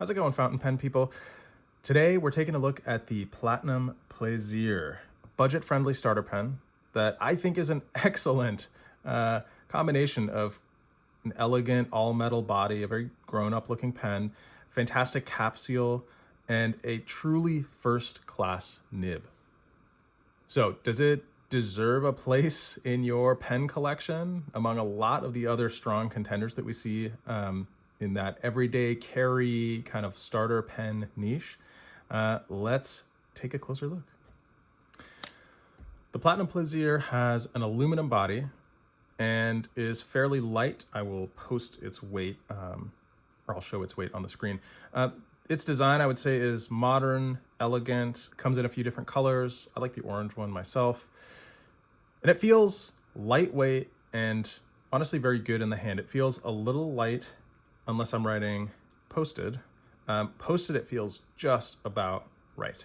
How's it going, fountain pen people? Today, we're taking a look at the Platinum Plaisir, budget-friendly starter pen that I think is an excellent combination of an elegant all-metal body, a very grown-up looking pen, fantastic cap seal, and a truly first-class nib. So, does it deserve a place in your pen collection among a lot of the other strong contenders that we see in that everyday carry kind of starter pen niche? Let's take a closer look. The Platinum Plaisir has an aluminum body and is fairly light. I will post its weight, or I'll show its weight on the screen. Its design, I would say, is modern, elegant, comes in a few different colors. I like the orange one myself. And it feels lightweight and honestly very good in the hand. It feels a little light unless I'm writing posted. Posted, it feels just about right.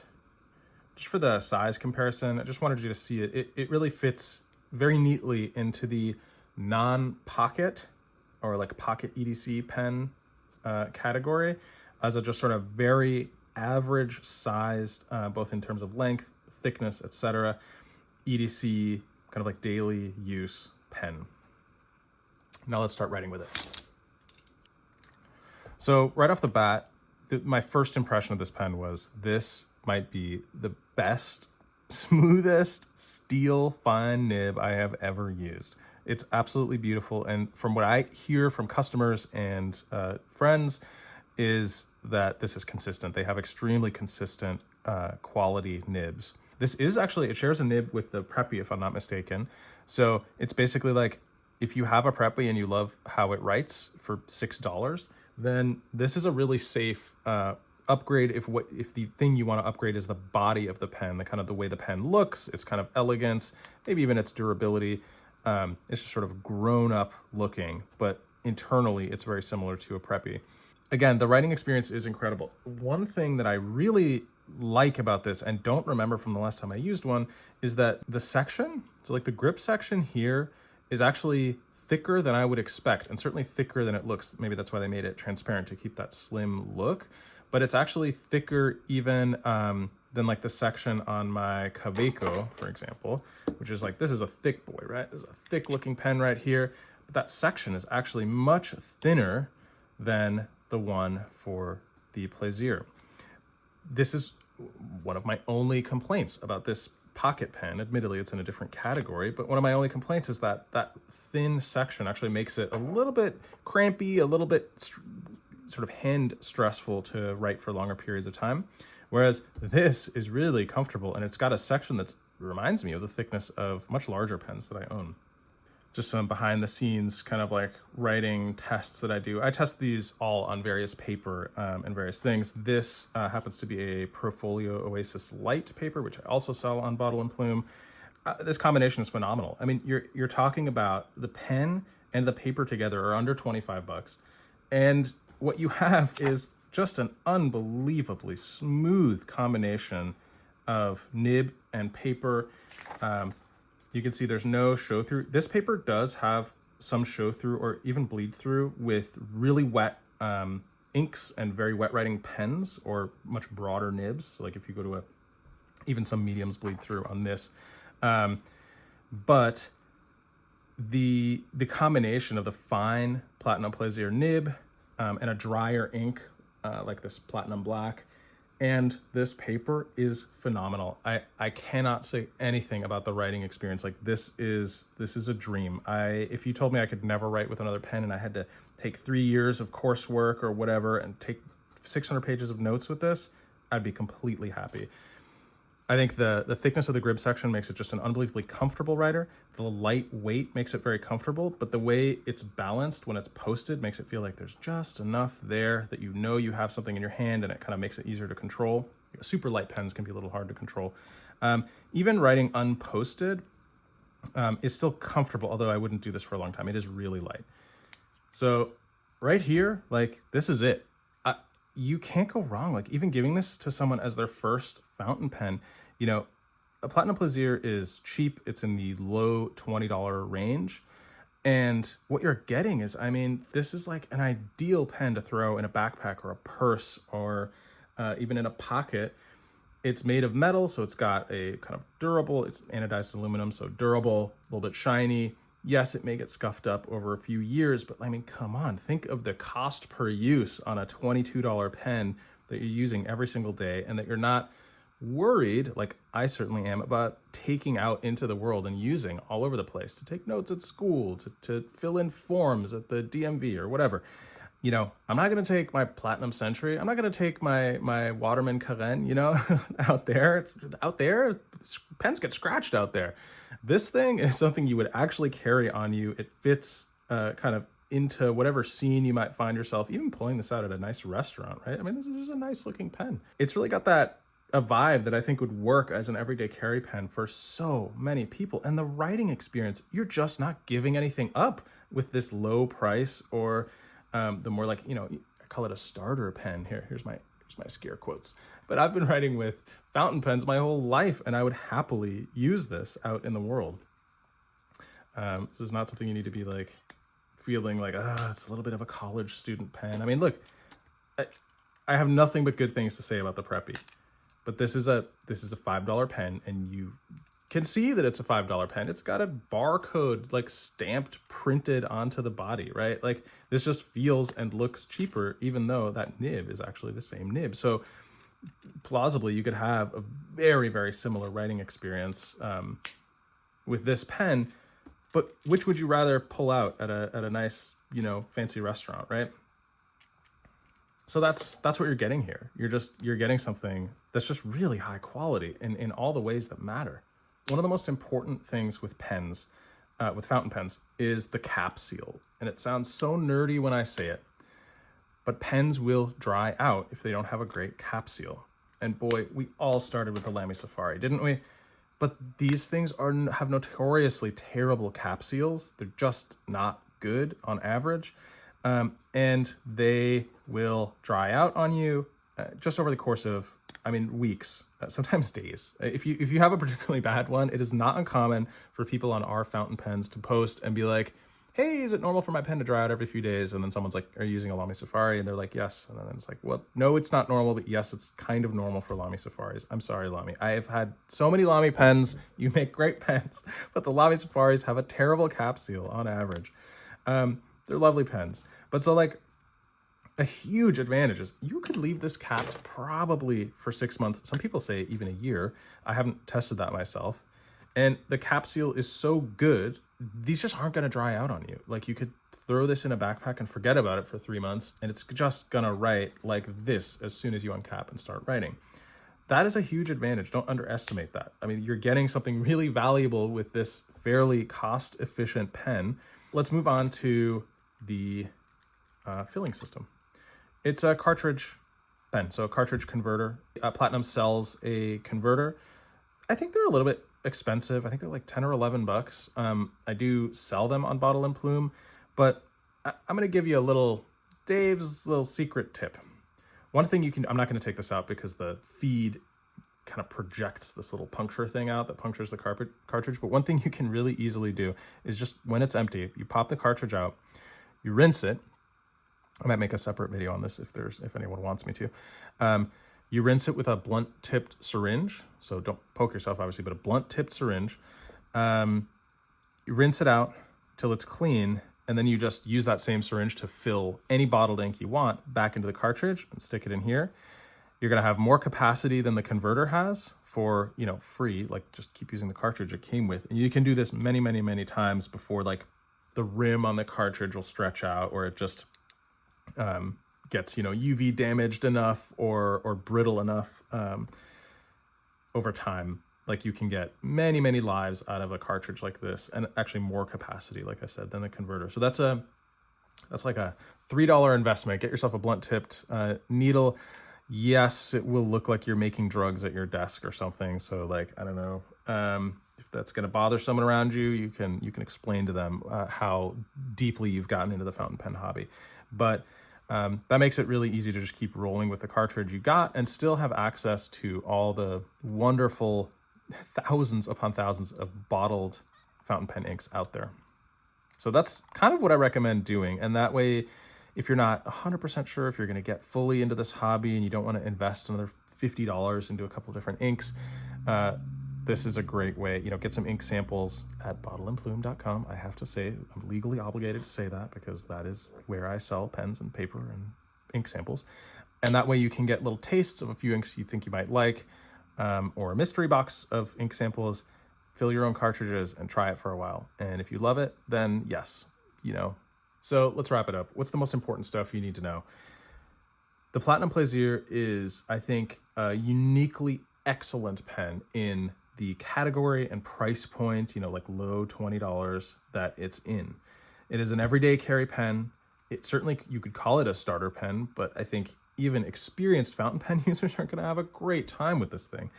Just for the size comparison, I just wanted you to see it. It really fits very neatly into the non-pocket or like pocket EDC pen category as a just sort of very average sized, both in terms of length, thickness, etc. EDC kind of like daily use pen. Now let's start writing with it. So right off the bat, my first impression of this pen was this might be the best, smoothest steel fine nib I have ever used. It's absolutely beautiful. And from what I hear from customers and friends is that this is consistent. They have extremely consistent quality nibs. This is actually, it shares a nib with the Preppy, if I'm not mistaken. So it's basically like, if you have a Preppy and you love how it writes for $6, then this is a really safe upgrade if the thing you want to upgrade is the body of the pen, the kind of the way the pen looks, its kind of elegance, maybe even its durability. It's just sort of grown up looking, but internally it's very similar to a Preppy. Again, the writing experience is incredible. One thing that I really like about this and don't remember from the last time I used one is that the section, so like the grip section here is actually thicker than I would expect and certainly thicker than it looks. Maybe that's why they made it transparent to keep that slim look, but it's actually thicker even than like the section on my Kaweco, for example, which is like, this is a thick boy, right? This is a thick looking pen right here, but that section is actually much thinner than the one for the Plaisir. This is one of my only complaints about this pocket pen. Admittedly, it's in a different category, but one of my only complaints is that that thin section actually makes it a little bit crampy, a little bit sort of hand stressful to write for longer periods of time. Whereas this is really comfortable and it's got a section that reminds me of the thickness of much larger pens that I own. Just some behind the scenes kind of like writing tests that I do. I test these all on various paper and various things. This happens to be a Profolio Oasis Light paper, which I also sell on Bottle and Plume. This combination is phenomenal. I mean, you're talking about the pen and the paper together are under 25 bucks. And what you have is just an unbelievably smooth combination of nib and paper. You can see there's no show through. This paper does have some show through or even bleed through with really wet inks and very wet writing pens or much broader nibs. So like if you go to even some mediums bleed through on this. But the combination of the fine Platinum Plaisir nib and a drier ink like this Platinum Black and this paper is phenomenal. I cannot say anything about the writing experience. Like this is a dream. If you told me I could never write with another pen and I had to take 3 years of coursework or whatever and take 600 pages of notes with this, I'd be completely happy. I think the thickness of the grip section makes it just an unbelievably comfortable writer. The light weight makes it very comfortable, but the way it's balanced when it's posted makes it feel like there's just enough there that you know you have something in your hand and it kind of makes it easier to control. Super light pens can be a little hard to control. Even writing unposted is still comfortable, although I wouldn't do this for a long time. It is really light. So right here, like this is it. You can't go wrong. Like even giving this to someone as their first fountain pen, you know, a Platinum Plaisir is cheap. It's in the low $20 range. And what you're getting is, I mean, this is like an ideal pen to throw in a backpack or a purse or even in a pocket. It's made of metal, so it's got a kind of durable, it's anodized aluminum, so durable, a little bit shiny. Yes, it may get scuffed up over a few years, but I mean, come on, think of the cost per use on a $22 pen that you're using every single day and that you're not worried, like I certainly am, about taking out into the world and using all over the place to take notes at school, to fill in forms at the DMV or whatever. You know, I'm not going to take my Platinum Century. I'm not going to take my Waterman Carène, you know, out there. Out there, pens get scratched out there. This thing is something you would actually carry on you. It fits kind of into whatever scene you might find yourself, even pulling this out at a nice restaurant, right? I mean, this is just a nice looking pen. It's really got a vibe that I think would work as an everyday carry pen for so many people. And the writing experience, you're just not giving anything up with this low price or the more like, you know, I call it a starter pen. Here's my scare quotes. But I've been writing with fountain pens my whole life, and I would happily use this out in the world. This is not something you need to be like feeling like, it's a little bit of a college student pen. I mean, look, I have nothing but good things to say about the Preppy. But this is a $5 pen, and you can see that it's a $5 pen. It's got a barcode like stamped, printed onto the body, right? Like this just feels and looks cheaper, even though that nib is actually the same nib. So plausibly, you could have a very, very similar writing experience with this pen. But which would you rather pull out at a nice, you know, fancy restaurant, right? So that's what you're getting here. You're getting something that's just really high quality in all the ways that matter. One of the most important things with pens, with fountain pens, is the cap seal. And it sounds so nerdy when I say it, but pens will dry out if they don't have a great cap seal. And boy, we all started with the Lamy Safari, didn't we? But these things have notoriously terrible cap seals. They're just not good on average. And they will dry out on you just over the course of, I mean, weeks, sometimes days. If you have a particularly bad one, it is not uncommon for people on our fountain pens to post and be like, hey, is it normal for my pen to dry out every few days? And then someone's like, are you using a Lamy Safari? And they're like, yes. And then it's like, well, no, it's not normal, but yes, it's kind of normal for Lamy Safaris. I'm sorry, Lamy. I have had so many Lamy pens. You make great pens, but the Lamy Safaris have a terrible cap seal on average. They're lovely pens. But so like a huge advantage is you could leave this capped probably for 6 months. Some people say even a year. I haven't tested that myself. And the cap seal is so good, these just aren't going to dry out on you. Like you could throw this in a backpack and forget about it for 3 months, and it's just going to write like this as soon as you uncap and start writing. That is a huge advantage. Don't underestimate that. I mean, you're getting something really valuable with this fairly cost-efficient pen. Let's move on to the filling system. It's a cartridge pen, so a cartridge converter. Platinum sells a converter. I think they're a little bit expensive. I think they're like 10 or 11 bucks. I do sell them on Bottle and Plume, but I'm going to give you Dave's little secret tip. One thing I'm not going to take this out because the feed kind of projects this little puncture thing out that punctures the cartridge. But one thing you can really easily do is just when it's empty, you pop the cartridge out, you rinse it. I might make a separate video on this if anyone wants me to. You rinse it with a blunt-tipped syringe. So don't poke yourself, obviously, but a blunt-tipped syringe. You rinse it out till it's clean, and then you just use that same syringe to fill any bottled ink you want back into the cartridge and stick it in here. You're going to have more capacity than the converter has for, free. Like, just keep using the cartridge it came with. And you can do this many, many, many times before, like, the rim on the cartridge will stretch out, or it just gets UV damaged enough or brittle enough over time. Like you can get many, many lives out of a cartridge like this, and actually more capacity, like I said, than the converter. So that's like a $3 investment. Get yourself a blunt tipped needle. Yes, it will look like you're making drugs at your desk or something. So like, I don't know, if that's going to bother someone around you, you can explain to them how deeply you've gotten into the fountain pen hobby. But that makes it really easy to just keep rolling with the cartridge you got and still have access to all the wonderful thousands upon thousands of bottled fountain pen inks out there. So that's kind of what I recommend doing. And that way, if you're not 100% sure if you're going to get fully into this hobby and you don't want to invest another $50 into a couple different inks, this is a great way. Get some ink samples at bottleandplume.com. I have to say, I'm legally obligated to say that because that is where I sell pens and paper and ink samples. And that way you can get little tastes of a few inks you think you might like, or a mystery box of ink samples, fill your own cartridges and try it for a while. And if you love it, then yes, So let's wrap it up. What's the most important stuff you need to know? The Platinum Plaisir is, I think, a uniquely excellent pen in the category and price point, like low $20 that it's in. It is an everyday carry pen. It certainly, you could call it a starter pen, but I think even experienced fountain pen users are going to have a great time with this thing.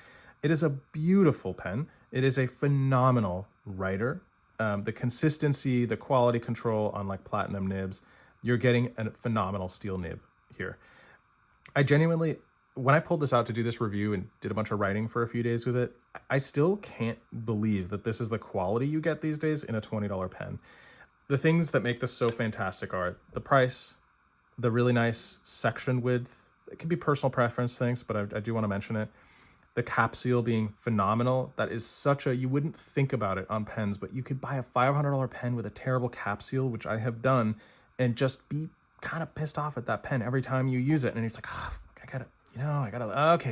It is a beautiful pen. It is a phenomenal writer. The consistency, the quality control on like platinum nibs, you're getting a phenomenal steel nib here. I genuinely, when I pulled this out to do this review and did a bunch of writing for a few days with it, I still can't believe that this is the quality you get these days in a $20 pen. The things that make this so fantastic are the price, the really nice section width. It can be personal preference things, but I do want to mention it. The cap seal being phenomenal. That is you wouldn't think about it on pens, but you could buy a $500 pen with a terrible cap seal, which I have done, and just be kind of pissed off at that pen every time you use it. And it's like, okay,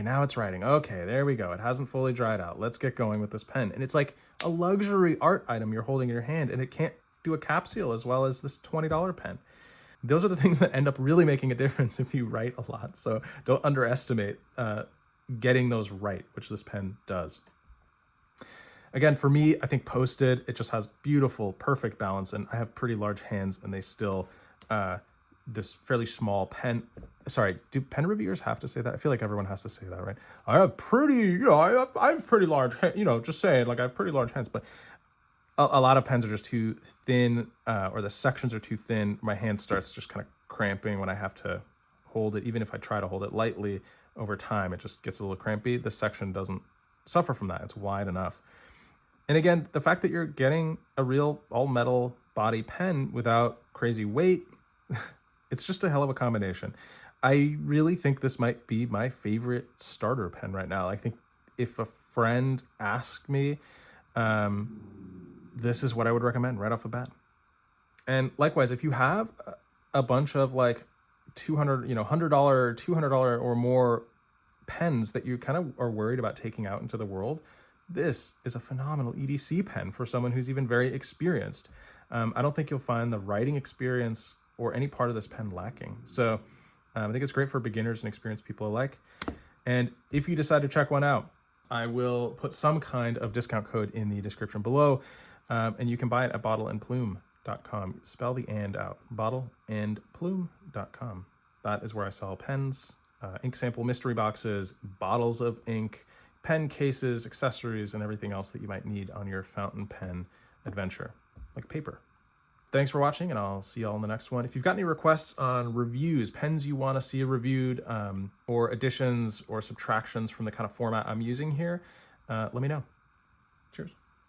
now it's writing. Okay, there we go. It hasn't fully dried out. Let's get going with this pen. And it's like a luxury art item you're holding in your hand, and it can't do a cap seal as well as this $20 pen. Those are the things that end up really making a difference if you write a lot. So don't underestimate getting those right, which this pen does. Again, for me, I think posted, it just has beautiful, perfect balance, and I have pretty large hands, and they still, this fairly small pen. Sorry, do pen reviewers have to say that? I feel like everyone has to say that, right? I have pretty, I have pretty large, just saying, like I have pretty large hands, but a lot of pens are just too thin, or the sections are too thin. My hand starts just kind of cramping when I have to hold it. Even if I try to hold it lightly over time, it just gets a little crampy. This section doesn't suffer from that. It's wide enough. And again, the fact that you're getting a real all metal body pen without crazy weight, it's just a hell of a combination. I really think this might be my favorite starter pen right now. I think if a friend asked me, this is what I would recommend right off the bat. And likewise, if you have a bunch of like $100, $200 or more pens that you kind of are worried about taking out into the world, this is a phenomenal EDC pen for someone who's even very experienced. I don't think you'll find the writing experience or any part of this pen lacking. So I think it's great for beginners and experienced people alike. And if you decide to check one out, I will put some kind of discount code in the description below, and you can buy it at bottleandplume.com. Spell the and out, bottleandplume.com. That is where I sell pens, ink sample mystery boxes, bottles of ink, pen cases, accessories, and everything else that you might need on your fountain pen adventure, like paper. Thanks for watching, and I'll see you all in the next one. If you've got any requests on reviews, pens you want to see reviewed, or additions or subtractions from the kind of format I'm using here, let me know. Cheers.